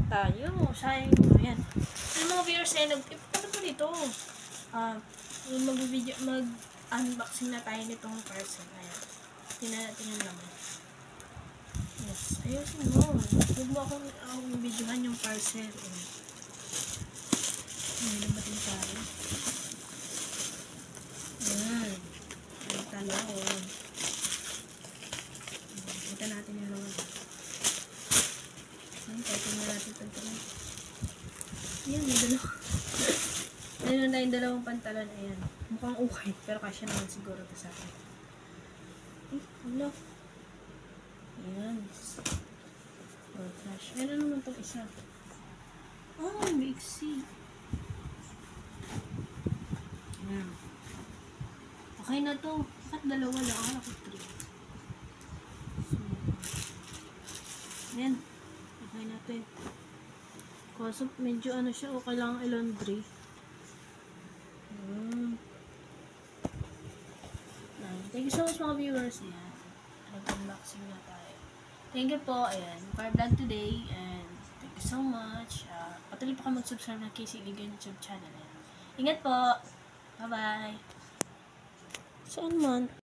tayo. Sayang mo. Ayan. Yung mga viewers ay ano po dito? Mag-unboxing na tayo nitong parcel. Ayan. Tingnan naman. Yes. Ayusin mo. Huwag mo akong videohan yung parcel. Ayan. Nabating tayo. Ayan. Ayan talon. Kita natin yung mga tingnan natin ito. Ayan, may dalawa. Ayan na yung dalawang pantalon. Ayan. Mukhang okay. Pero kasya naman siguro ito sa akin. Ano? Ayan. Oh, flash. Ayan na naman itong isa. Oh, may iksi. Ayan. Okay na to. Bakit dalawa lang? Akala ko 3. So, ayan. Okay na to eh. Kaso medyo ano siya, o kailangan i-laundry. Thank you so much mga viewers. Ayan. Nag-unboxing na tayo. Thank you po. Ayan. For vlog today. And thank you so much. Patuloy pa kayo mag-subscribe ng KC Liga YouTube channel. Ayan. Ingat po. Bye-bye. Saan man?